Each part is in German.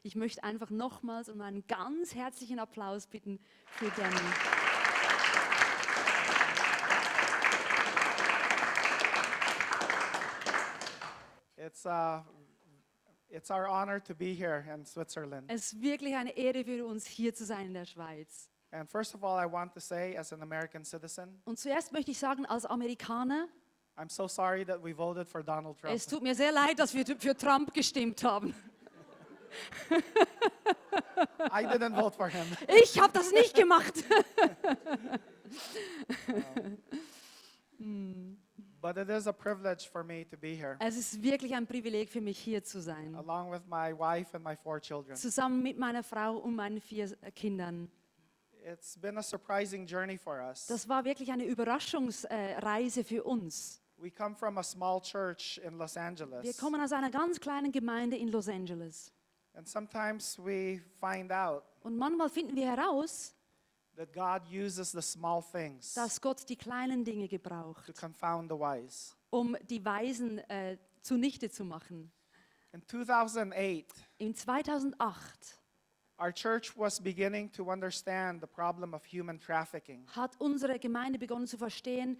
Ich möchte einfach nochmals um einen ganz herzlichen Applaus bitten für Danny. It's our honor to be here in Switzerland. Es ist wirklich eine Ehre für uns, hier zu sein in der Schweiz. And first of all, I want to say, as an American citizen, Und zuerst möchte ich sagen, als Amerikaner, I'm so sorry that we voted for Donald Trump. es tut mir sehr leid, dass wir für Trump gestimmt haben. I didn't vote for him. Ich habe das nicht gemacht. But it is a privilege for me to be here, Es ist wirklich ein Privileg für mich, hier zu sein. along with my wife and my 4 children. Zusammen mit meiner Frau und meinen 4 Kindern. It's been a surprising journey for us. Das war wirklich eine Überraschungsreise für uns. We come from a small church in Los Wir Angeles, kommen aus einer ganz kleinen Gemeinde in Los Angeles. and sometimes we find out Und manchmal finden wir heraus, that God uses the small things dass Gott die kleinen Dinge to gebraucht, confound the wise. um die Weisen zunichte zu machen. In 2008, Im 2008 our church was beginning to understand the problem of human trafficking. hat unsere Gemeinde begonnen zu verstehen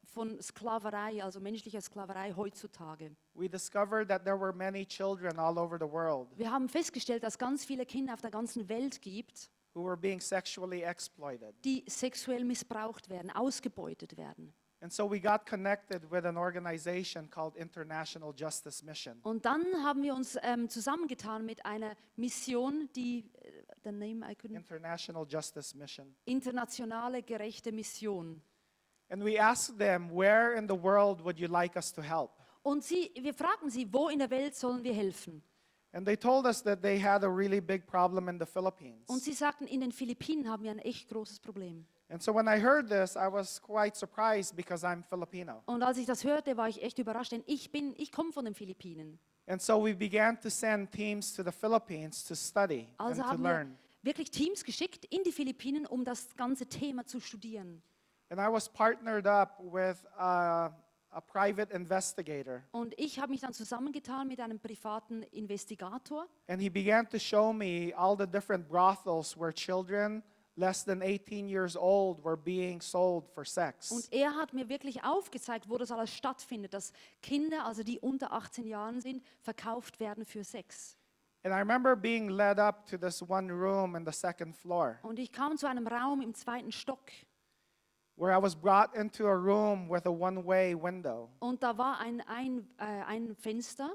von Sklaverei, also menschlicher Sklaverei heutzutage. We discovered that there were many children all over the world Wir haben festgestellt, dass ganz viele Kinder auf der ganzen Welt gibt, who were being sexually exploited. die sexuell missbraucht werden, ausgebeutet werden. And so we got connected with an organization called International Justice Mission. Und dann haben wir uns zusammengetan mit einer Mission, die, the name I couldn't, International Justice Mission. internationale gerechte Mission. And we asked them, where in the world would you like us to help? Und wir fragten sie, wo in der Welt sollen wir helfen? And they told us that they had a really big problem in the Philippines. Und sie sagten, in den Philippinen haben wir ein echt großes Problem. And so when I heard this, I was quite surprised because I'm Filipino. Und als ich das hörte, war ich echt überrascht, denn ich komme von den Philippinen. And so we began to send teams to the Philippines to study Also and to haben wir learn. wirklich Teams geschickt in die Philippinen, um das ganze Thema zu studieren. And I was partnered up with a private investigator. Und ich habe mich dann zusammengetan mit einem privaten Investigator. And he began to show me all the different brothels where children less than 18 years old were being sold for sex. Und er hat mir wirklich aufgezeigt, wo das alles stattfindet, dass Kinder, also die unter 18 Jahren sind, verkauft werden für Sex. And I remember being led up to this one room in the 2nd floor, Und ich kam zu einem Raum im 2. Stock. where I was brought into a room with a one-way window. Und da war ein Fenster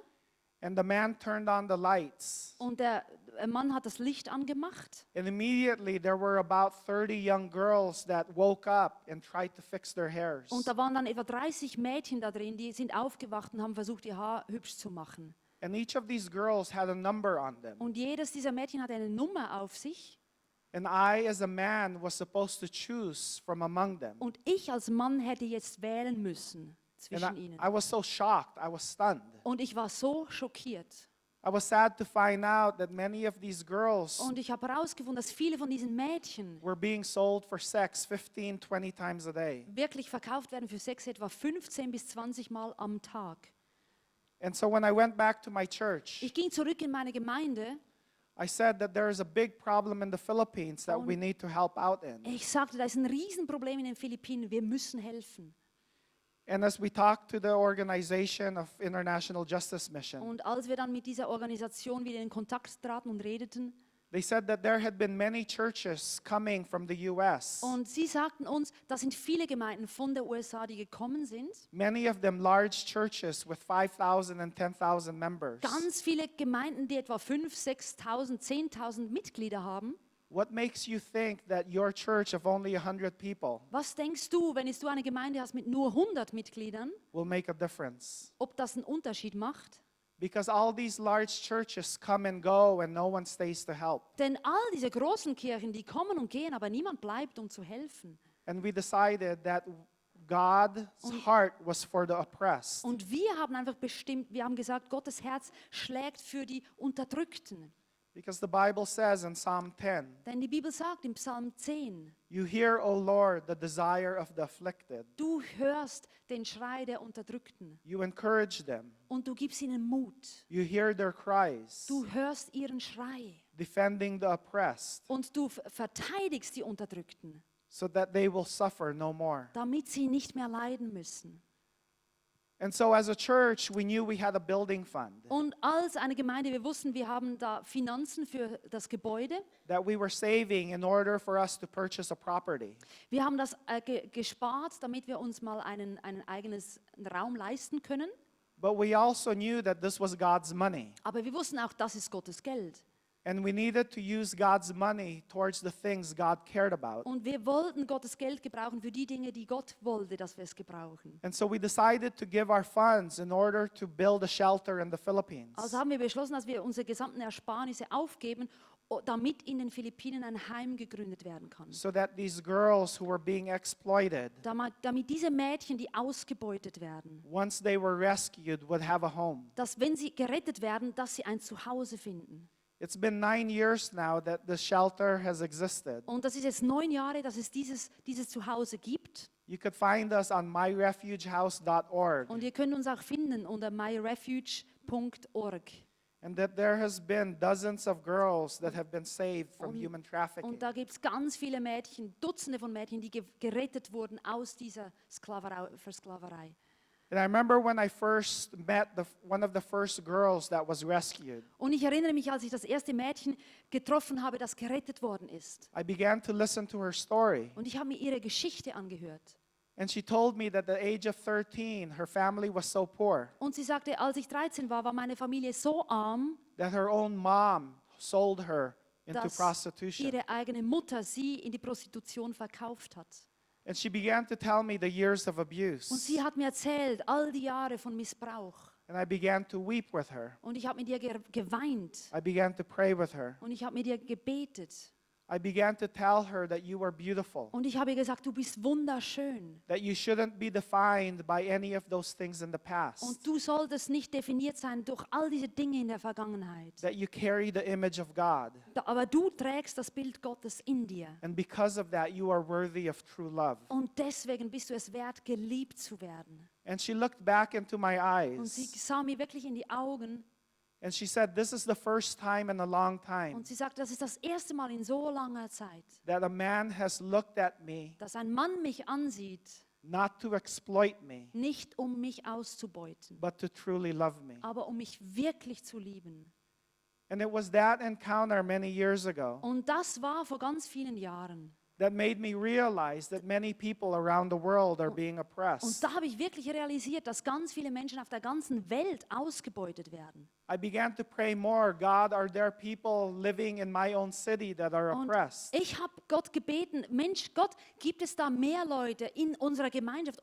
And the man turned on the lights. und der Mann hat das Licht angemacht. And immediately there were about 30 young girls that woke up and tried to fix their hairs. Und da waren dann etwa 30 Mädchen da drin, die sind aufgewacht und haben versucht, ihr Haar hübsch zu machen. And each of these girls had a number on them. Und jedes dieser Mädchen hatte eine Nummer auf sich. And I, as a man, was supposed to choose from among them. Und ich als Mann hätte jetzt wählen müssen And zwischen ihnen. I was so shocked. I was stunned. Und ich war so schockiert. I was sad to find out that many of these girls Und ich habe herausgefunden, dass viele von diesen Mädchen were being sold for sex 15, 20 times a day. wirklich verkauft werden für Sex etwa 15 bis 20 Mal am Tag. And so when I went back to my church, Ich ging zurück in meine Gemeinde. I said that there is a big problem in the Philippines that we need to help out in. Ich sagte, da ist ein Riesenproblem in den Philippinen. Wir müssen helfen. And as we talked to the organization of International Justice Mission, Und als wir dann mit dieser Organisation wieder in Kontakt traten und redeten, they said that there had been many churches coming from the US. und sie sagten uns, da sind viele Gemeinden von der USA, die gekommen sind. Many of them large churches with 5,000 and 10,000 members. Ganz viele Gemeinden, die etwa 5.000, 6.000, 10.000 Mitglieder haben. What makes you think that your church of only 100 people Was denkst du, wenn du eine Gemeinde hast mit nur 100 Mitgliedern, will make a difference? ob das einen Unterschied macht? Because all these large churches come and go and no one stays to help. Denn all diese großen Kirchen, die kommen und gehen, aber niemand bleibt, um zu helfen. And we decided that God's heart was for the oppressed. Und wir haben einfach bestimmt, wir haben gesagt, Gottes Herz schlägt für die Unterdrückten. Because the Bible says in Psalm 10, Denn die Bibel sagt im Psalm 10, you hear, O Lord, the desire of the afflicted. du hörst den Schrei der Unterdrückten You encourage them. und du gibst ihnen Mut. You hear their cries, Du hörst ihren Schrei defending the oppressed, und du verteidigst die Unterdrückten, so that they will suffer no more. damit sie nicht mehr leiden müssen. And so as a church, we knew we had a building fund Und als eine Gemeinde, wir wussten, wir haben da Finanzen für das Gebäude. that we were saving in order for us to purchase a property. Wir haben das gespart, damit wir uns mal einen eigenes Raum leisten können. But we also knew that this was God's money. Aber wir wussten auch, das ist Gottes Geld. And we needed to use God's money towards the things God cared about. Und wir wollten Gottes Geld gebrauchen für die Dinge, die Gott wollte, dass wir es gebrauchen. And so we decided to give our funds in order to build a shelter in the Philippines. Also haben wir beschlossen, dass wir unsere gesamten Ersparnisse aufgeben, damit in den Philippinen ein Heim gegründet werden kann. So that these girls who were being exploited, Damit diese Mädchen, die ausgebeutet werden, once they were rescued, would have a home. dass wenn sie gerettet werden, dass sie ein Zuhause finden. It's been 9 years now that the shelter has existed. Und das ist jetzt 9 Jahre, dass es dieses Zuhause gibt. You could find us on myrefugehouse.org. Und ihr könnt uns auch finden unter myrefuge.org. And that there has been dozens of girls that have been saved from human trafficking. Und da gibt es ganz viele Mädchen, Dutzende von Mädchen, die gerettet wurden aus dieser Versklaverei. And I remember when I first met one of the first girls that was rescued. Und ich erinnere mich, als ich das erste Mädchen getroffen habe, das gerettet worden ist. I began to listen to her story. Und ich habe mir ihre Geschichte angehört. And she told me that at the age of 13, her family was so poor Und sie sagte, als ich 13 war, war meine Familie so arm, that her own mom sold her into dass prostitution. ihre eigene Mutter sie in die Prostitution verkauft hat. And she began to tell me the years of Und abuse. sie hat mir erzählt, all die Jahre von Missbrauch. And I began to weep with her. Und ich habe mit ihr geweint. I began to pray with her. Und ich habe mit ihr gebetet. I began to tell her that you are beautiful, Und ich habe ihr gesagt, du bist wunderschön. that you shouldn't be defined by any of those things in the past, Und du solltest nicht definiert sein durch all diese Dinge in der Vergangenheit. that you carry the image of God. Aber du trägst das Bild Gottes in dir. And because of that, you are worthy of true love. Und deswegen bist du es wert, geliebt zu werden. And she looked back into my Und sie eyes sah mir wirklich in die Augen and she said, this is the first time in a long time und sie sagte, das ist das erste Mal in so langer Zeit, that a man has looked at me dass ein Mann mich ansieht, not to exploit me, nicht um mich auszubeuten, but to truly love me. aber um mich wirklich zu lieben. And it was that encounter many years ago Und das war vor ganz vielen Jahren. that made me realize that many people around the world are being Und oppressed. da habe ich wirklich realisiert, dass ganz viele Menschen auf der ganzen Welt ausgebeutet werden. I began to pray more, God, are there people living in my own city that are Und oppressed? ich habe Gott gebeten, Mensch, Gott, gibt es da mehr Leute in unserer Gemeinschaft,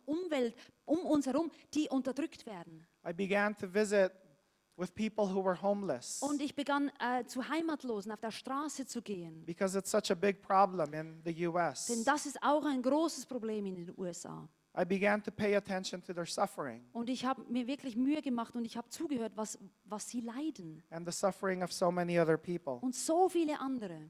Umwelt, um uns herum, die unterdrückt werden? I began to visit with people who were homeless Und ich begann zu Heimatlosen auf der Straße zu gehen. because it's such a big problem in the US. Denn das ist auch ein großes Problem in den USA. I began to pay attention to their suffering Und ich habe mir wirklich Mühe gemacht und ich habe zugehört, was sie leiden. and the suffering of so many other people. Und so viele andere.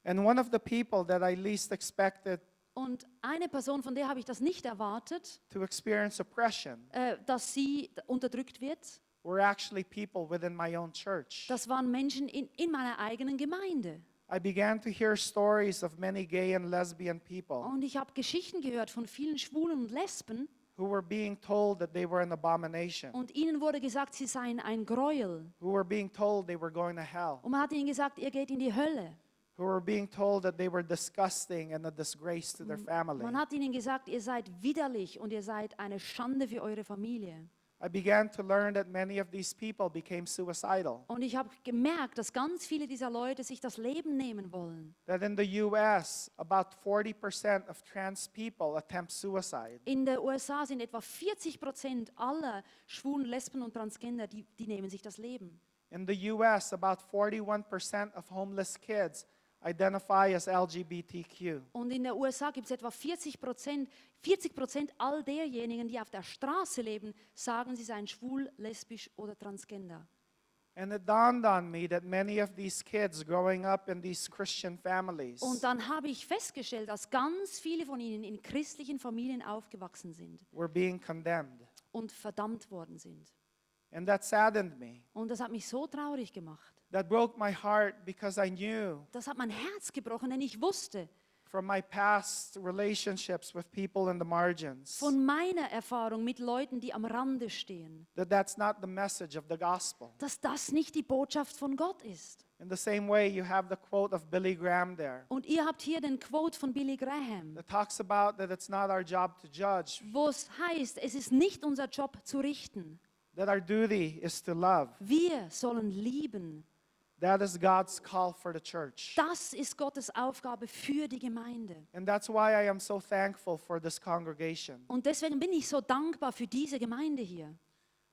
And one of the people that I least expected Und eine Person, von der habe ich das nicht erwartet, to experience oppression dass sie unterdrückt wird. were actually people within my own church. Das waren Menschen in meiner eigenen Gemeinde. I began to hear stories of many gay and lesbian people Und ich habe Geschichten gehört von vielen Schwulen und Lesben. who were being told that they were an abomination, Und ihnen wurde gesagt, sie seien ein Gräuel. who were being told they were going to hell, Und man hat ihnen gesagt, ihr geht in die Hölle. who were being told that they were disgusting and a disgrace to their family. Man hat ihnen gesagt, ihr seid widerlich und ihr seid eine Schande für eure Familie. I began to learn that many of these people became suicidal, Und ich habe gemerkt, dass ganz viele dieser Leute sich das Leben nehmen wollen. that in the US, about 40% of trans people attempt suicide. In den USA sind etwa 40% aller Schwulen, Lesben und Transgender, die nehmen sich das Leben. In the US, about 41% of homeless kids identify as LGBTQ. Und in den USA gibt es etwa 40% all derjenigen, die auf der Straße leben, sagen, sie seien schwul, lesbisch oder transgender. And it dawned on me that many of these kids growing up in these Christian families Und dann habe ich festgestellt, dass ganz viele von ihnen in christlichen Familien aufgewachsen sind were being condemned. und verdammt worden sind. And that saddened me. Und das hat mich so traurig gemacht. That broke my heart because I knew Das hat mein Herz gebrochen, denn ich wusste from my past relationships with people in the margins von meiner Erfahrung mit Leuten, die am Rande stehen, that that's not the message of the gospel. dass das nicht die Botschaft von Gott ist. In the same way, you have the quote of Billy Graham there Und ihr habt hier den Quote von Billy Graham, that talks about that it's not our job to judge, wo es heißt, es ist nicht unser Job zu richten. that our duty is to love. Wir sollen lieben. That is God's call for the church. Das ist Gottes Aufgabe für die Gemeinde. And that's why I am so thankful for this congregation. Und deswegen bin ich so dankbar für diese Gemeinde hier.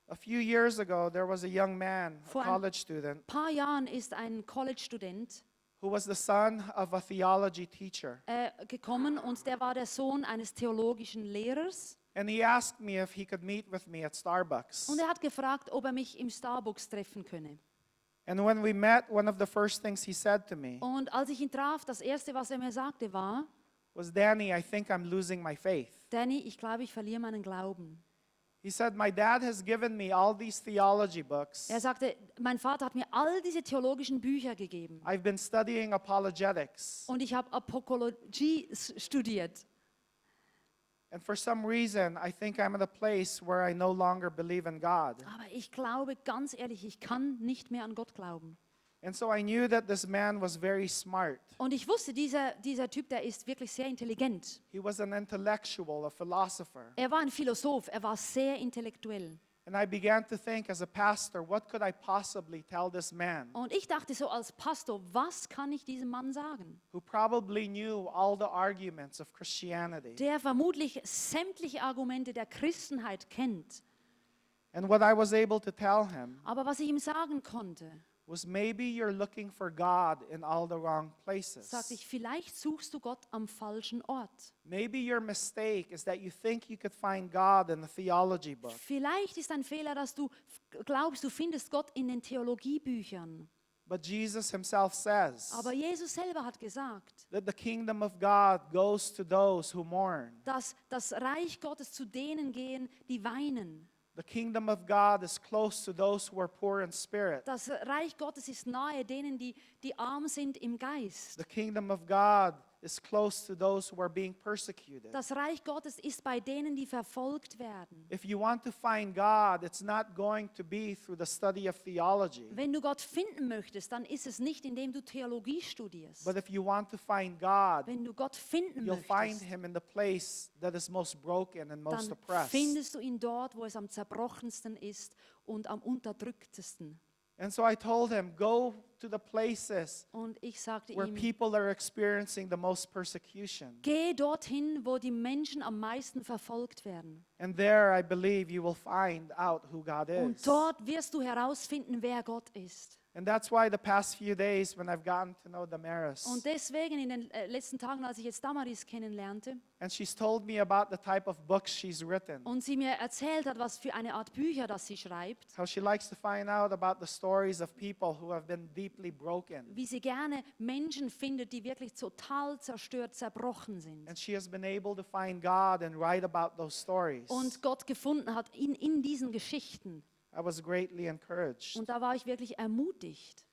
A few years ago, there was a young man, Vor a ein college student, paar Jahren ist ein College-Student who was the son of a theology teacher. gekommen und der war der Sohn eines theologischen Lehrers. And he asked me if he could meet with me at Starbucks. Und er hat gefragt, ob er mich im Starbucks treffen könne. And when we met, one of the first things he said to me Und als ich ihn traf, das Erste, was er mir sagte, war, was, Danny, I think I'm losing my faith. Danny, ich glaube, ich verliere meinen Glauben. He said, my dad has given me all these theology books. Er sagte, mein Vater hat mir all diese theologischen Bücher gegeben. I've been studying apologetics. Und ich habe Apokologie studiert. And for some reason, I think I'm at a place where I no longer believe in God. Aber ich glaube, ganz ehrlich, ich kann nicht mehr an Gott glauben. And so I knew that this man was very smart. Und ich wusste, dieser Typ, der ist wirklich sehr intelligent. He was an intellectual, a philosopher. Er war ein Philosoph, er war sehr intellektuell. And I began to think as a pastor, what could I possibly tell this man Und ich dachte so als Pastor, was kann ich diesem Mann sagen, who probably knew all the arguments of Christianity? der vermutlich sämtliche Argumente der Christenheit kennt. And what I was able to tell him Aber was ich ihm sagen konnte, was, maybe you're looking for God in all the wrong places. sagte ich, vielleicht suchst du Gott am falschen Ort. Maybe your mistake is that you think you could find God in a theology book. Vielleicht ist ein Fehler, dass du glaubst, du findest Gott in den Theologiebüchern. But Jesus himself says Aber Jesus selber hat gesagt, that the kingdom of God goes to those who mourn. dass das Reich Gottes zu denen gehen, die weinen. The kingdom of God is close to those who are poor in spirit. Das Reich Gottes ist nahe denen, die arm sind im Geist. The kingdom of God is close to those who are being persecuted. Das Reich Gottes ist bei denen, die verfolgt werden. If you want to find God, it's not going to be through the study of theology. Wenn du Gott finden möchtest, dann ist es nicht, indem du Theologie studierst. But if you want to find God, Wenn du Gott finden you'll find möchtest, him in the place that is most broken and most dann oppressed. findest du ihn dort, wo es am zerbrochensten ist und am unterdrücktesten. And so I told him, go to the places Und ich sagte where ihm, people are experiencing the most persecution. geh dorthin, wo die Menschen am meisten verfolgt werden. And there, I believe, you will find out who God Und is. dort wirst du herausfinden, wer Gott ist. And that's why the past few days when I've gotten to know Damaris, Und deswegen in den letzten Tagen, als ich jetzt Damaris kennenlernte and she's told me about the type of books she's written, und sie mir erzählt hat, was für eine Art Bücher das sie schreibt, how she likes to find out about the stories of people who have been deeply broken. wie sie gerne Menschen findet, die wirklich total zerstört, zerbrochen sind. And she has been able to find God and write about those stories. Und Gott gefunden hat in diesen Geschichten. I was greatly encouraged. Und da war ich wirklich ermutigt.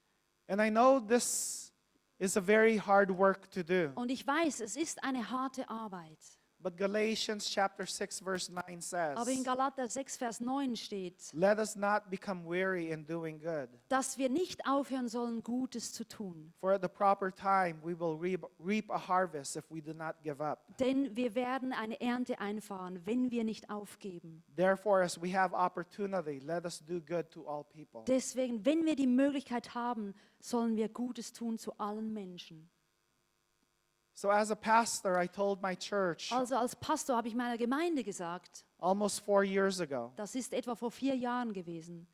And I know this is a very hard work to do. Und ich weiß, es ist eine harte Arbeit. But Galatians chapter 6 verse 9 Aber in says, Galater 6, Vers 9 steht, let us not become weary in doing good. dass wir nicht aufhören sollen, Gutes zu tun. For at the proper time we will reap a harvest if we do not give up. Denn wir werden eine Ernte einfahren, wenn wir nicht aufgeben. Therefore, as we have opportunity, let us do good to all people. Deswegen, wenn wir die Möglichkeit haben, sollen wir Gutes tun zu allen Menschen. So as a pastor, I told my church Also als Pastor habe ich meiner Gemeinde gesagt, almost 4 years ago das ist etwa vor 4 Jahren gewesen,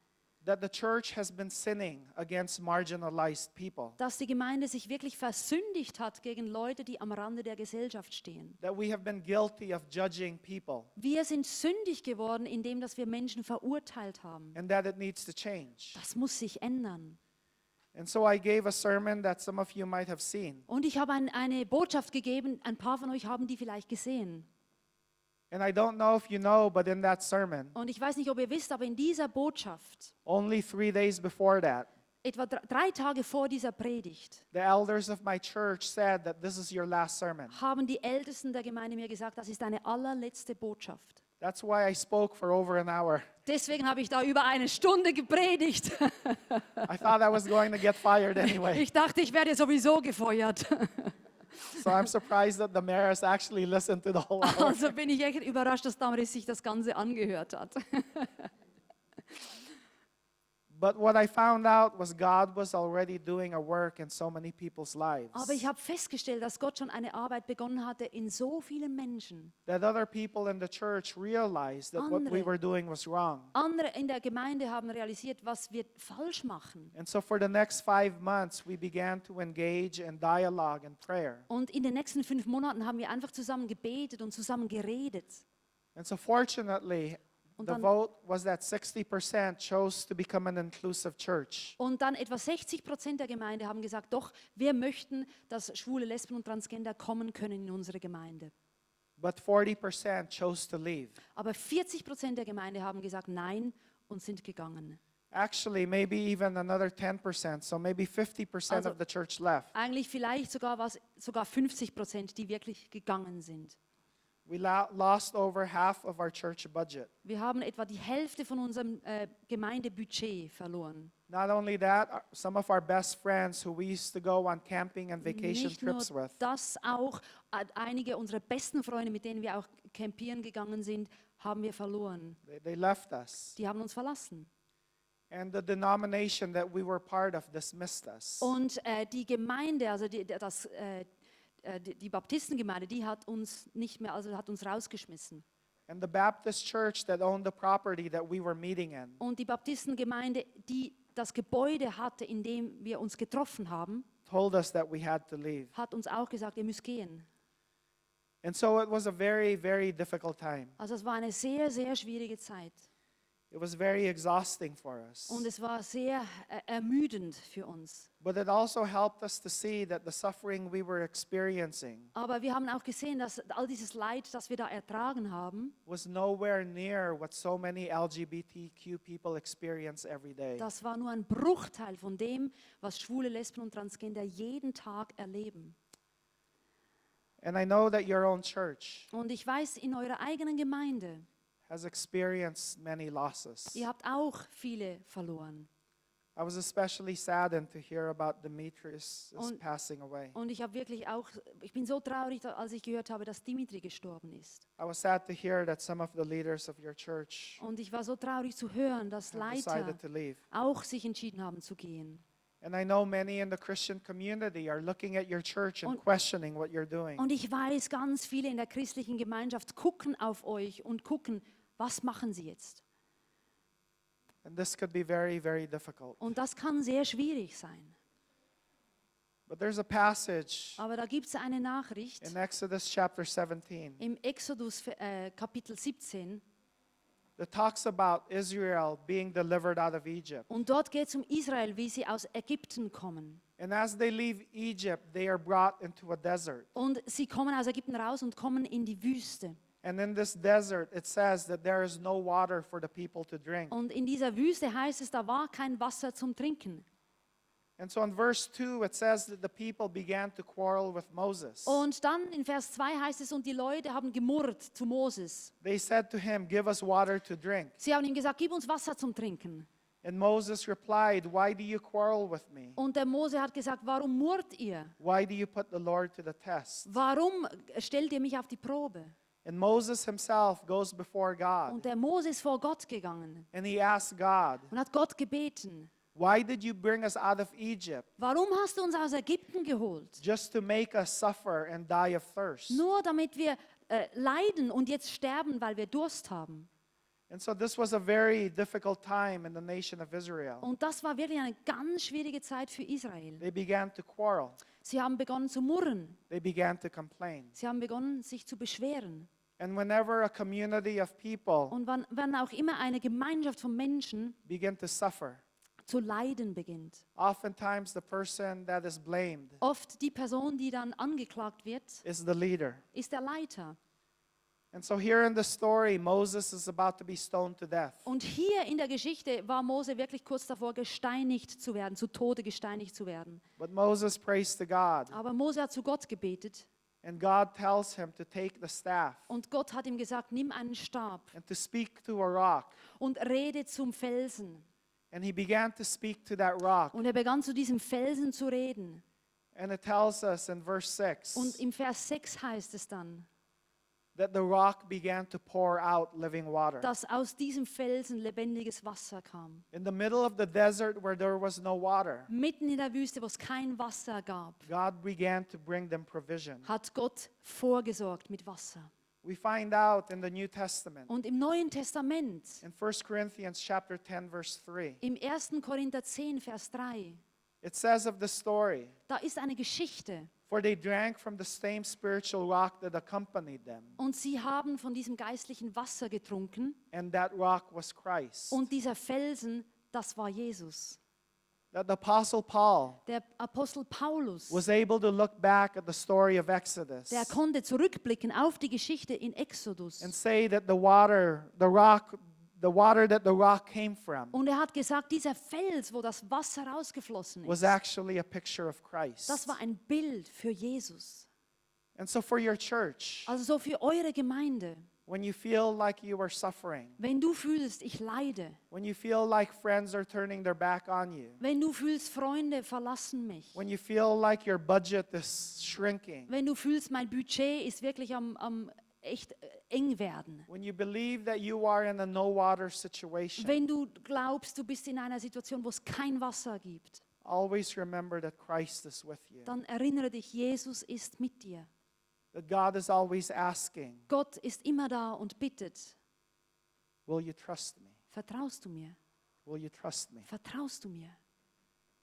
that the church has been sinning against marginalized people. dass die Gemeinde sich wirklich versündigt hat gegen Leute, die am Rande der Gesellschaft stehen. That we have been guilty of judging people. Wir sind sündig geworden, indem dass wir Menschen verurteilt haben. And that it needs to change. Das muss sich ändern. And so I gave a sermon that some of you might have seen. Und ich habe eine Botschaft gegeben, ein paar von euch haben die vielleicht gesehen. And I don't know if you know, but in that sermon, Und ich weiß nicht, ob ihr wisst, aber in dieser Botschaft, only 3 days before that, etwa 3 Tage vor dieser Predigt, the elders of my church said that this is your last sermon. haben die Ältesten der Gemeinde mir gesagt, das ist deine allerletzte Botschaft. That's why I spoke for over an hour. Deswegen habe ich da über eine Stunde gepredigt. I thought I was going to get fired anyway. Ich dachte, ich werde sowieso gefeuert. So I'm surprised that the mayor has actually listened to the whole hour. Also bin ich echt überrascht, dass Damaris sich das Ganze angehört hat. But what I found out was God was already doing a work in so many people's lives. Aber ich habe festgestellt, dass Gott schon eine Arbeit begonnen hatte in so vielen Menschen. That other people in the church realized that what we Andere. were doing was wrong. Andere in der Gemeinde haben realisiert, was wir falsch machen. And so for the next 5 months, we began to engage in dialogue and prayer. Und in den nächsten 5 Monaten haben wir einfach zusammen gebetet und zusammen geredet. And so fortunately, Und the dann- vote was that 60% chose to become an inclusive church. Und dann etwa 60% der Gemeinde haben gesagt, doch, wir möchten, dass Schwule, Lesben und Transgender kommen können in unsere Gemeinde. But 40% chose to leave. Aber 40% der Gemeinde haben gesagt nein und sind gegangen. Actually, maybe even another 10%, so maybe 50% Also- of the church left. Eigentlich vielleicht sogar 50%, die wirklich gegangen sind. We lost over half of our church budget. Wir haben etwa die Hälfte von unserem Gemeindebudget verloren. Not only that, some of our best friends who we used to go on camping and vacation Nicht nur trips with, das, auch einige unserer besten Freunde, mit denen wir auch campieren gegangen sind, haben wir verloren. they left us. Die haben uns verlassen. And the denomination that we were part of dismissed us. Und die Gemeinde, also die Baptistengemeinde, die hat uns nicht mehr, also hat uns rausgeschmissen. And the Baptist church that owned the property that we were meeting in Und die Baptistengemeinde, die das Gebäude hatte, in dem wir uns getroffen haben, told us that we had to leave. hat uns auch gesagt, ihr müsst gehen. And so it was a very, very difficult time. Also es war eine sehr, sehr schwierige Zeit. It was very exhausting for us. Und es war sehr ermüdend für uns. But it also helped us to see that the suffering we were experiencing Aber wir haben auch gesehen, dass all dieses Leid, das wir da ertragen haben, was nowhere near what so many LGBTQ people experience every day. das war nur ein Bruchteil von dem, was Schwule, Lesben und Transgender jeden Tag erleben. And I know that your own church Und ich weiß, in eurer eigenen Gemeinde, has experienced many losses. ihr habt auch viele verloren. I was especially saddened to hear about Demetrius Und- passing away. Und ich bin so traurig, als ich gehört habe, dass Dimitri gestorben ist. I was sad to hear that some of the leaders of your church Und ich war so traurig zu hören, dass have Leiter decided to leave. auch sich entschieden haben zu gehen. And I know many in the Christian community are looking at your church and Und- questioning what you're doing. Und ich weiß, ganz viele in der christlichen Gemeinschaft gucken auf euch und gucken, was machen sie jetzt? And this could be very, very difficult. Und das kann sehr schwierig sein. But there's a passage Aber da gibt es eine Nachricht in Exodus chapter 17 im Exodus Kapitel 17. that talks about Israel being delivered out of Egypt. Und dort geht es um Israel, wie sie aus Ägypten kommen. And as they leave Egypt, they are brought into a desert. Und sie kommen aus Ägypten raus und kommen in die Wüste. And in this desert, it says that there is no water for the people to drink. Und in dieser Wüste heißt es, da war kein Wasser zum Trinken. And so in verse 2, it says that the people began to quarrel with Moses. Und dann in Vers 2 heißt es, und die Leute haben gemurrt zu Moses. They said to him, "Give us water to drink." Sie haben ihm gesagt, gib uns Wasser zum Trinken. And Moses replied, "Why do you quarrel with me? Und der Mose hat gesagt, warum murrt ihr? Why do you put the Lord to the test?" Warum stellt ihr mich auf die Probe? And Moses himself goes before God. Und der Mose ist vor Gott gegangen And he asks God, und hat Gott gebeten, "Why did you bring us out of Egypt warum hast du uns aus Ägypten geholt? just to make us suffer and die of thirst?" Nur damit wir leiden und jetzt sterben, weil wir Durst haben. And so this was a very difficult time in the nation of Israel. Und das war wirklich eine ganz schwierige Zeit für Israel. They began to quarrel. Sie haben begonnen zu murren. They began to complain. Sie haben begonnen, sich zu beschweren. And whenever a community of people Und wann auch immer eine Gemeinschaft von Menschen begin to suffer, zu leiden beginnt, oftentimes the person that is blamed oft die Person, die dann angeklagt wird, is the leader. ist der Leiter. And so here in the story, Moses is about to be stoned to death. Und hier in der Geschichte war Mose wirklich kurz davor, gesteinigt zu werden, zu Tode gesteinigt zu werden. But Moses prays to God, Aber Mose hat zu Gott gebetet and God tells him to take the staff und Gott hat ihm gesagt, nimm einen Stab and to speak to a rock. und rede zum Felsen. And he began to speak to that rock. Und er begann zu diesem Felsen zu reden. And it tells us in verse 6 Und im Vers 6 heißt es dann, that the rock began to pour out living water. dass aus diesem Felsen lebendiges Wasser kam. In the middle of the desert where there was no water, Mitten in der Wüste, wo es kein Wasser gab, God began to bring them provision. hat Gott vorgesorgt mit Wasser. We find out in the New Testament, Und im Neuen Testament, in 1 Corinthians chapter 10 verse 3, im 1. Korinther 10, Vers 3, it says of the story, da ist eine Geschichte. for they drank from the same spiritual rock that accompanied them, Und sie haben von diesem geistlichen Wasser getrunken. and that rock was Christ. Und dieser Felsen, das war Jesus. That the Apostle Paul Der Apostel Paulus, was able to look back at the story of Exodus der konnte zurückblicken auf die Geschichte in Exodus. and say that the water that the rock came from Und er hat gesagt, dieser Fels, wo das Wasser rausgeflossen was ist, actually a picture of Christ. das war ein Bild für Jesus. And so for your church, Also so für eure Gemeinde, when you feel like you are suffering, wenn du fühlst, ich leide, when you feel like friends are turning their back on you, wenn du fühlst, Freunde verlassen mich, when you feel like your budget is shrinking, wenn du fühlst, mein Budget ist wirklich am echt eng werden, when you believe that you are in a no water situation, wenn du glaubst, du bist in einer Situation, wo es kein Wasser gibt, always remember that Christ is with you. dann erinnere dich, Jesus ist mit dir. That God is always asking, Gott ist immer da und bittet, will you trust me? vertraust du mir? Will you trust me? Vertraust du mir?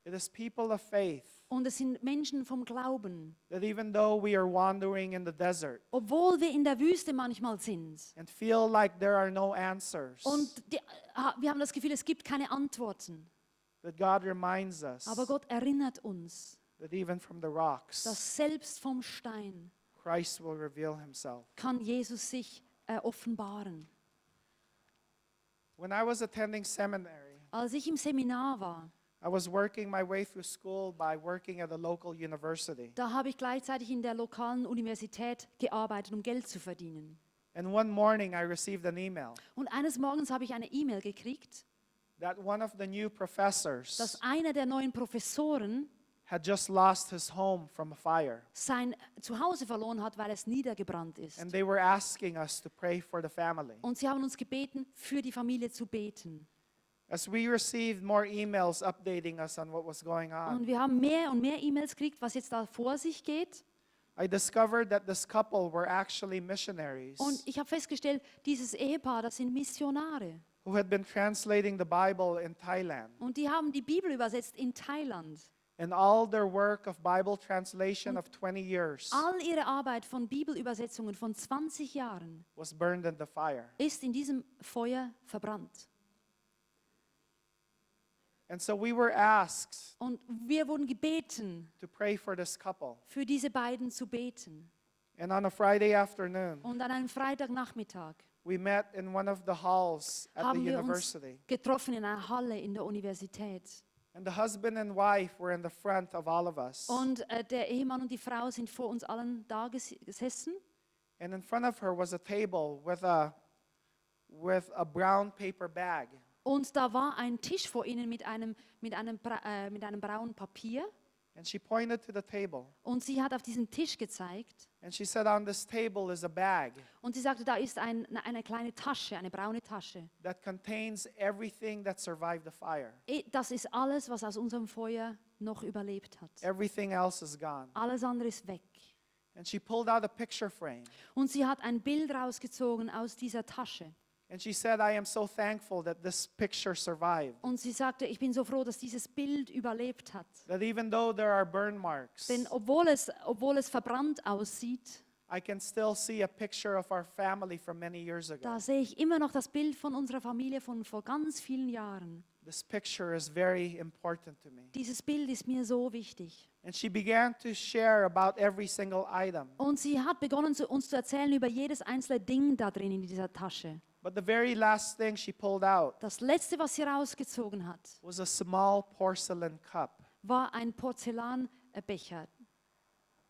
It is people of faith Und es sind Menschen vom Glauben, that even though we are wandering in the desert obwohl wir in der Wüste manchmal sind and feel like there are no answers, und wir haben das Gefühl, es gibt keine Antworten, that God reminds us aber Gott erinnert uns, that even from the rocks, dass selbst vom Stein Christ will reveal himself. kann Jesus sich offenbaren. When I was attending seminary, Als ich im Seminar war, I was working my way through school by working at a local university. da habe ich gleichzeitig in der lokalen Universität gearbeitet, um Geld zu verdienen. And one morning I received an email Und eines Morgens habe ich eine E-Mail gekriegt, that one of the new professors dass einer der neuen Professoren had just lost his home from a fire. sein Zuhause verloren hat, weil es niedergebrannt ist. And they were asking us to pray for the family. Und sie haben uns gebeten, für die Familie zu beten. As we received more emails updating us on what was going Und on, wir haben mehr und mehr E-Mails gekriegt, was jetzt da vor sich geht. I discovered that this couple were actually missionaries Und ich habe festgestellt, dieses Ehepaar, das sind Missionare. who had been translating the Bible in Thailand. Und die haben die Bibel übersetzt in Thailand. And all their work of Bible translation of 20 years All ihre Arbeit von Bibelübersetzungen von 20 Jahren was burned in the fire. ist in diesem Feuer verbrannt. And so we were asked Und wir wurden gebeten, to pray for this couple. für diese beiden zu beten. And on a Friday afternoon, Und an einem Freitagnachmittag we met in one of the halls at the haben wir uns university. getroffen in einer Halle in der Universität. And the husband and wife were in the front of all of us. Und der Ehemann und die Frau sind vor uns allen da gesessen. And in front of her was a table with a brown paper bag. Und da war ein Tisch vor ihnen mit einem braunen Papier. And she pointed to the table. Und sie hat auf diesen Tisch gezeigt. And she said, on this table is a bag Und sie sagte, da ist eine kleine Tasche, eine braune Tasche. that contains everything that survived the fire. Das ist alles, was aus unserem Feuer noch überlebt hat. Everything else is gone. Alles andere ist weg. And she pulled out a picture frame. Und sie hat ein Bild rausgezogen aus dieser Tasche. And she said, I am so thankful that this picture survived. Und sie sagte, ich bin so froh, dass dieses Bild überlebt hat. That even though there are burn marks, Denn obwohl es verbrannt aussieht, I can still see a picture of our family from many years ago. da sehe ich immer noch das Bild von unserer Familie von vor ganz vielen Jahren. This picture is very important to me. Dieses Bild ist mir so wichtig. And she began to share about every single item. Und sie hat begonnen, uns zu erzählen über jedes einzelne Ding da drin in dieser Tasche. But the very last thing she pulled out Das letzte, was sie rausgezogen hat, was a small porcelain cup. war ein Porzellanbecher,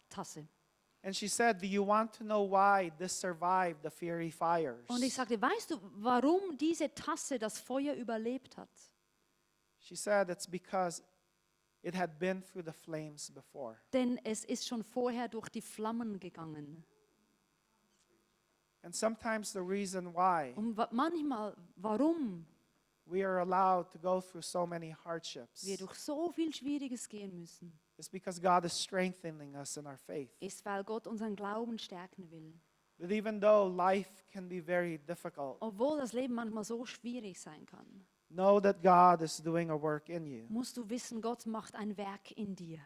Tasse. And she said, do you want to know why this survived the fiery fires? Und ich sagte, weißt du, warum diese Tasse das Feuer überlebt hat? She said, it's because it had been through the flames before. Denn es ist schon vorher durch die Flammen gegangen. And sometimes the reason why Und manchmal, warum we are allowed to go through so many hardships wir durch so viel Schwieriges gehen müssen, is because God is strengthening us in our faith. ist, weil Gott unseren Glauben stärken will. That even though life can be very difficult, Obwohl das Leben manchmal so schwierig sein kann, know that God is doing a work in you. musst du wissen, Gott macht ein Werk in dir.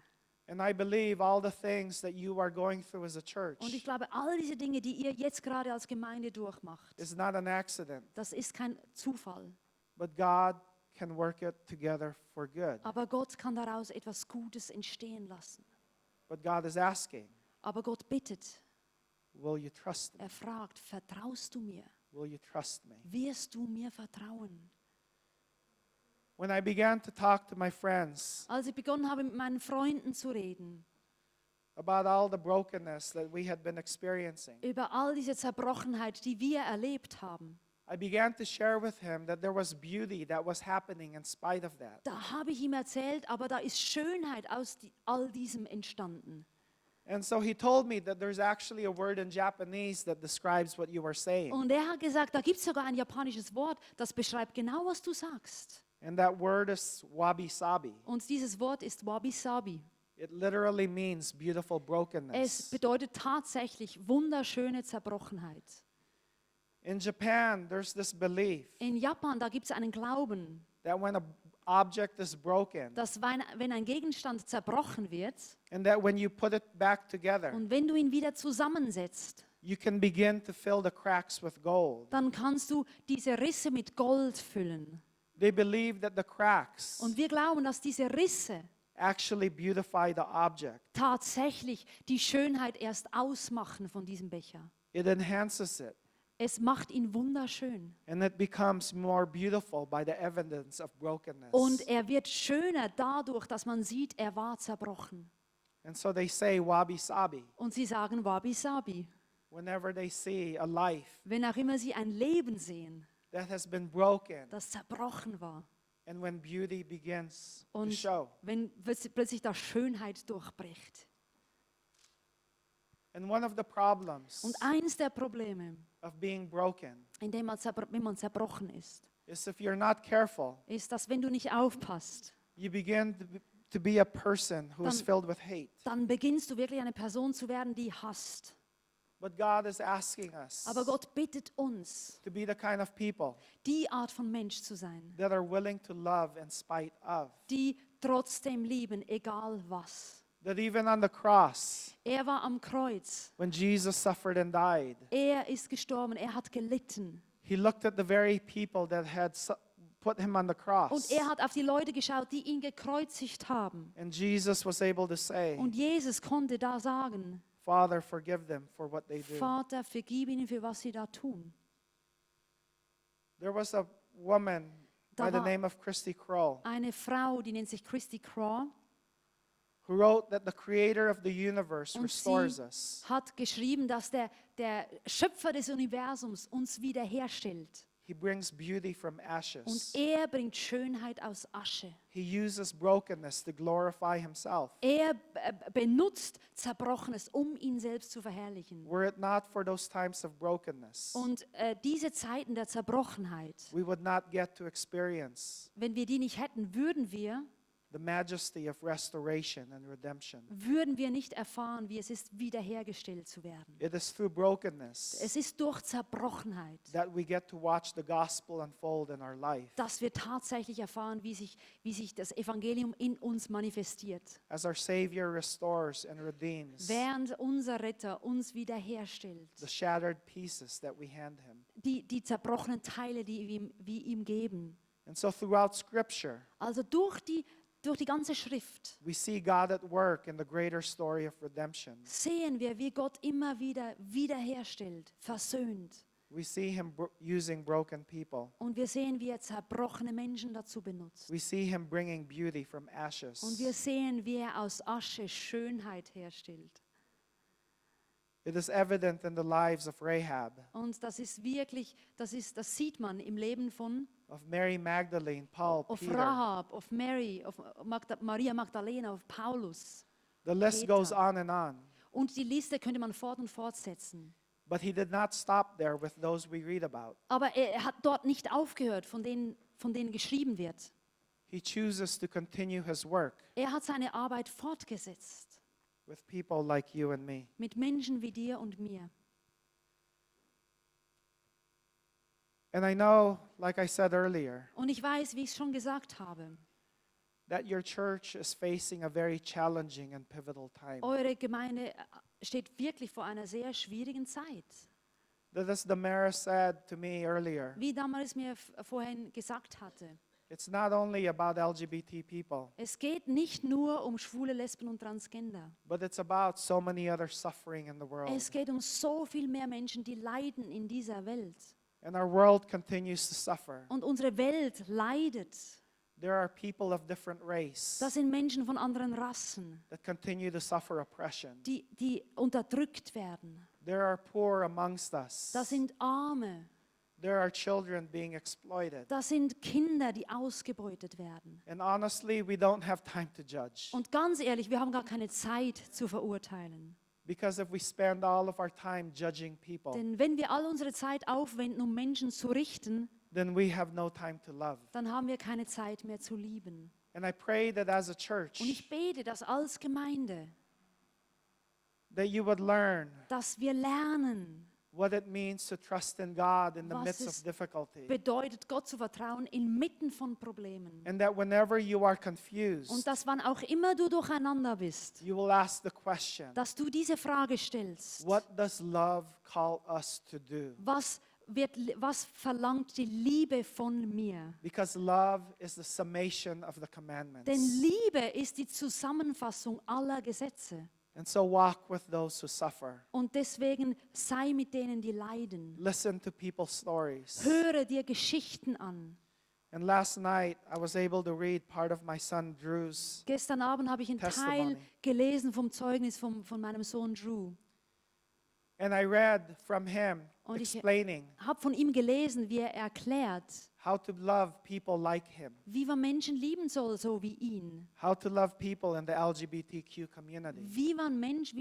And I believe all the things that you are going through as a church Und ich glaube, all diese Dinge, die ihr jetzt gerade als Gemeinde durchmacht, is not an accident, das ist kein Zufall. but God can work it together for good. Aber Gott kann daraus etwas Gutes entstehen lassen. But God is asking, Aber Gott bittet, will you trust me? er fragt, vertraust du mir? Will you trust me? Wirst du mir vertrauen? When I began to talk to my friends Als ich begonnen habe, mit meinen Freunden zu reden, about all the brokenness that we had been experiencing, über all diese Zerbrochenheit, die wir erlebt haben, I began to share with him that there was beauty that was happening in spite of that. da habe ich ihm erzählt, aber da ist Schönheit aus all diesem entstanden. And so he told me that there's actually a word in Japanese that describes what you were saying. Und er hat gesagt, da gibt es sogar ein japanisches Wort, das beschreibt genau, was du sagst. And that word is wabi-sabi. Und dieses Wort ist wabi-sabi. It literally means beautiful Es brokenness. bedeutet tatsächlich wunderschöne Zerbrochenheit. In Japan, there's this belief In Japan, da gibt es einen Glauben, that when an object is broken, dass wenn ein Gegenstand zerbrochen wird and that when you put it back together, und wenn du ihn wieder zusammensetzt, you can begin to fill the cracks with gold. dann kannst du diese Risse mit Gold füllen. They believe that the cracks Und wir glauben, dass diese Risse actually beautify the object. tatsächlich die Schönheit erst ausmachen von diesem Becher. It enhances it, Es macht ihn wunderschön. and it becomes more beautiful by the evidence of brokenness. Und er wird schöner dadurch, dass man sieht, er war zerbrochen. And so they say wabi-sabi Und sie sagen Wabi-Sabi. whenever they see a life Wenn auch immer sie ein Leben sehen, that has been broken, das zerbrochen war. and when beauty begins to Und show. wenn plötzlich da Schönheit durchbricht. And one of the problems Und eins der Probleme, of being broken wenn man zerbrochen ist, is if you're not careful, ist, dass wenn du nicht aufpasst, you begin to be a person who is Dann- filled with hate. dann beginnst du wirklich eine Person zu werden, die hasst. But God is asking us Aber Gott bittet uns, to be the kind of people die Art von Mensch zu sein, that are willing to love in spite of. die trotzdem lieben, egal was. That even on the cross, Er war am Kreuz. when Jesus suffered and died, Er ist gestorben. Er hat gelitten. he looked at the very people that had put him on the cross. Und er hat auf die Leute geschaut, die ihn gekreuzigt haben. And Jesus was able to say, Und Jesus konnte da sagen, Father, forgive them for what they do. Vater, vergib ihnen für was sie da tun. There was a woman Da by the war- name of Christy Kroll Eine Frau, die nennt sich Christy Craw. who wrote that the creator of the universe Und restores sie us. hat geschrieben, dass der Schöpfer des Universums uns wiederherstellt. He brings beauty from Und ashes. er bringt Schönheit aus Asche. He uses brokenness to glorify himself. Er benutzt Zerbrochenes, um ihn selbst zu verherrlichen. Were it not for those times of brokenness, Und diese Zeiten der Zerbrochenheit, we would not get to experience wenn wir die nicht hätten, würden wir the majesty of restoration and redemption. würden wir nicht erfahren, wie es ist, wiederhergestellt zu werden. It is through brokenness Es ist durch Zerbrochenheit, that we get to watch the gospel unfold in our life. dass wir tatsächlich erfahren, wie sich das Evangelium in uns manifestiert. As our Savior restores and redeems Während unser Retter uns wiederherstellt. the shattered pieces that we hand him. Die zerbrochenen Teile, die wir ihm geben. And so throughout Scripture, Also durch die ganze Schrift we see God at work in the greater story of redemption. sehen wir, wie Gott immer wieder wiederherstellt, versöhnt. We see him using broken people. Und wir sehen, wie er zerbrochene Menschen dazu benutzt. We see him bringing beauty from ashes. Und wir sehen, wie er aus Asche Schönheit herstellt. It is evident in the lives of Rahab, Und das ist wirklich, das sieht man im Leben of Mary Magdalene, Paul, auf Peter. Rahab, auf Mary, auf Maria Magdalena, auf Paulus. The list Peter. goes on and on. Und die Liste könnte man fort und fortsetzen. But he did not stop there with those we read about. Aber er hat dort nicht aufgehört, von denen geschrieben wird. He chooses to continue his work Er hat seine Arbeit fortgesetzt with people like you and me. mit Menschen wie dir und mir. And I know, like I said earlier, Und ich weiß, wie ich es schon gesagt habe, that your church is facing a very challenging and pivotal time. eure Gemeinde steht wirklich vor einer sehr schwierigen Zeit. That as the mayor said to me earlier, Wie damals mir vorhin gesagt hatte, it's not only about LGBT people, es geht nicht nur um Schwule, Lesben und Transgender. but it's about so many other suffering in the world. Es geht um so viel mehr Menschen, die leiden in dieser Welt. And our world continues to suffer. Und unsere Welt leidet. There are people of different race Das sind Menschen von anderen Rassen, that continue to suffer oppression. die unterdrückt werden. There are poor amongst us. Das sind Arme. There are children being exploited. Das sind Kinder, die ausgebeutet werden. And honestly, we don't have time to judge. Und ganz ehrlich, wir haben gar keine Zeit zu verurteilen. Because if we spend all of our time judging people, Denn wenn wir all unsere Zeit aufwenden, um Menschen zu richten, then we have no time to love. dann haben wir keine Zeit mehr zu lieben. And I pray that as a Und church, ich bete, dass als Gemeinde, that you would learn dass wir lernen, what it means to trust in God in the Was midst es of difficulty. bedeutet, Gott zu vertrauen inmitten von Problemen. And that whenever you are confused, Und dass wann auch immer du durcheinander bist, you will ask the question, dass du diese Frage stellst. what does love call us to do? Was verlangt die Liebe von mir? Because love is the summation of the commandments. Denn Liebe ist die Zusammenfassung aller Gesetze. And so walk with those who suffer. Und deswegen sei mit denen, die leiden. Listen to people's stories. Höre dir Geschichten an. And last night, I was able to read part of my son Drew's. Gestern Abend habe ich einen Teil Testimony. gelesen vom Zeugnis von meinem Sohn Drew. And I read from him Und ich explaining habe von ihm gelesen, wie er erklärt, how to love people like him, wie man Menschen lieben soll, so wie ihn. how to love people in the LGBTQ community. Wie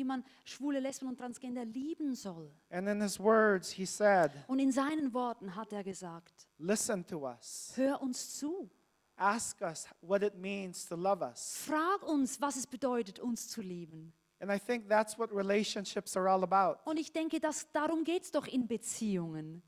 man Schwule, Lesben und Transgender lieben soll. And in his words, he said, Und in seinen Worten hat er gesagt, listen to us. hör uns zu. Ask us what it means to love us. Frag uns, was es bedeutet, uns zu lieben. And I think that's what relationships are all about. Und ich denke, darum geht es doch in Beziehungen.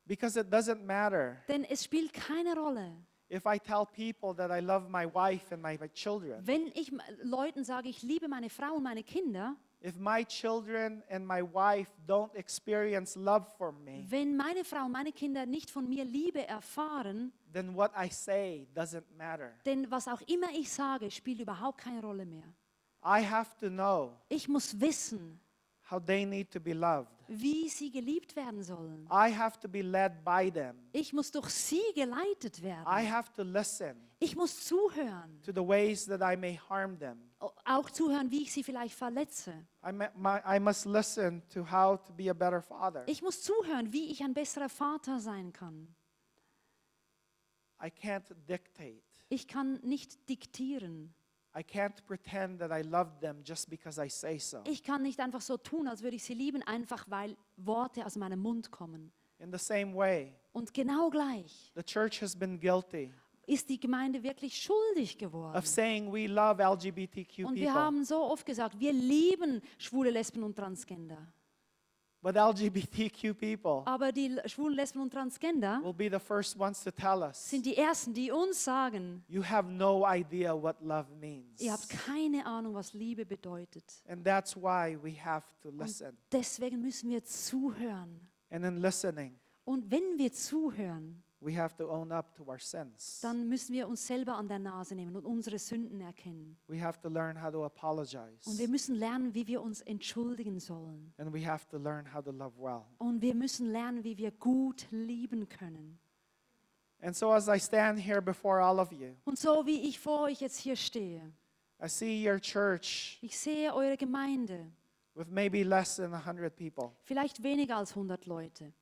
Because it doesn't matter Denn es spielt keine Rolle, if I tell people that I love my wife and my children. wenn ich Leuten sage, ich liebe meine Frau und meine Kinder, If my children and my wife don't experience love for me, wenn meine Frau und meine Kinder nicht von mir Liebe erfahren, then what I say doesn't matter. denn was auch immer ich sage, spielt überhaupt keine Rolle mehr. I have to know Ich muss wissen, how they need to be loved. wie sie geliebt werden sollen. I have to be led by them. Ich muss durch sie geleitet I werden. have to listen Ich muss zuhören. to the ways that I may harm them. Auch zuhören, wie ich sie vielleicht verletze. I must listen to how to be a better father. Ich muss zuhören, wie ich ein besserer Vater sein kann. I can't dictate. Ich kann nicht diktieren. I can't pretend that I love them just because I say so. Ich kann nicht einfach so tun, als würde ich sie lieben, einfach weil Worte aus meinem Mund kommen. In the same way, Und genau gleich the church has been guilty ist die Gemeinde wirklich schuldig geworden. of saying we love LGBTQ Und wir people. haben so oft gesagt, wir lieben Schwule, Lesben und Transgender. But LGBTQ people Aber die Schwulen, Lesben und Transgender will be the first ones to tell us, sind die Ersten, die uns sagen, you have no idea what love means. ihr habt keine Ahnung, was Liebe bedeutet. And that's why we have to listen. Deswegen müssen wir zuhören. And in listening, Und wenn wir zuhören, we have to own up to our sins. dann müssen wir uns selber an der Nase nehmen und unsere Sünden erkennen. We have to learn how to Und apologize. wir müssen lernen, wie wir uns entschuldigen sollen. And we have to learn how to love well. Und wir müssen lernen, wie wir gut lieben können. And so as I stand here before all of you, Und so wie ich vor euch jetzt hier stehe, I see your church ich sehe eure Gemeinde, with maybe less than 100 people. vielleicht weniger als 100 Leute.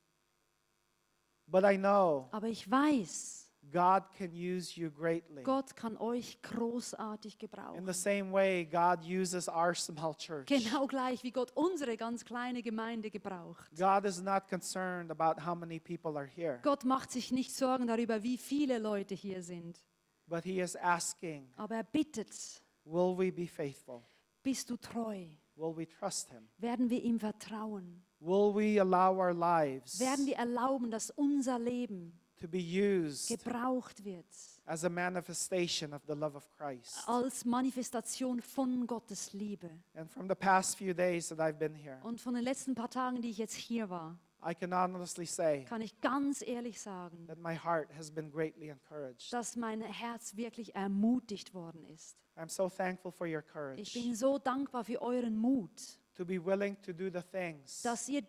But I know Aber ich weiß, God can use you greatly. Gott kann euch großartig In gebrauchen. the same way God uses our small church. Genau gleich, wie Gott unsere ganz kleine Gemeinde gebraucht. God is not concerned about how many people are here, Gott macht sich nicht Sorgen darüber, wie viele Leute hier sind. but He is asking, Aber er bittet, will we be faithful? bist du treu? Will we trust Him? Werden wir ihm vertrauen? Will we allow our lives Werden wir erlauben, dass unser Leben to be used gebraucht wird as a manifestation of the love of Christ? als Manifestation von Gottes Liebe? And from the past few days that I've been here, Und von den letzten paar Tagen, die ich jetzt hier war, I can honestly say kann ich ganz ehrlich sagen, that my heart has been greatly encouraged. dass mein Herz wirklich ermutigt worden ist. I'm so thankful for your Ich courage bin so dankbar für euren Mut, to be willing to do the things dass ihr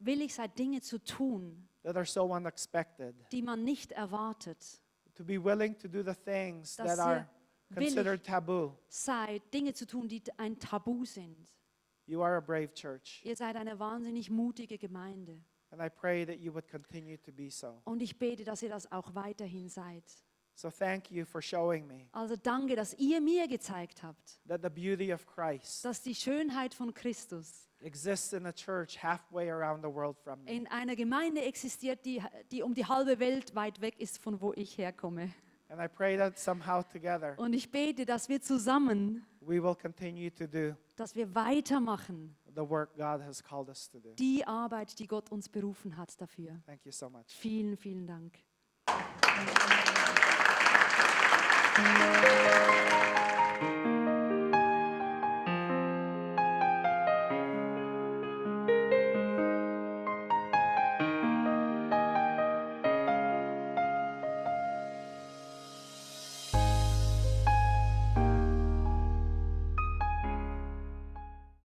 willig seid, Dinge zu tun, that are so unexpected, die man nicht erwartet. to be willing to do the things Dass that are ihr considered willig taboo. seid, Dinge zu tun, die ein Tabu sind. You are a brave church, Ihr seid eine wahnsinnig mutige Gemeinde. and I pray that you would continue to be so. Und ich bete, dass ihr das auch weiterhin seid. So thank you for showing me Also danke, dass ihr mir gezeigt habt, that the beauty of Christ dass die Schönheit von Christus exists in a church halfway around the world from me. in einer Gemeinde existiert, die um die halbe Welt weit weg ist, von wo ich herkomme. And I pray that somehow together Und ich bete, dass wir zusammen, we will continue to do dass wir weitermachen, the work God has called us to do. die Arbeit, die Gott uns berufen hat dafür. Thank you so much. Vielen, vielen Dank.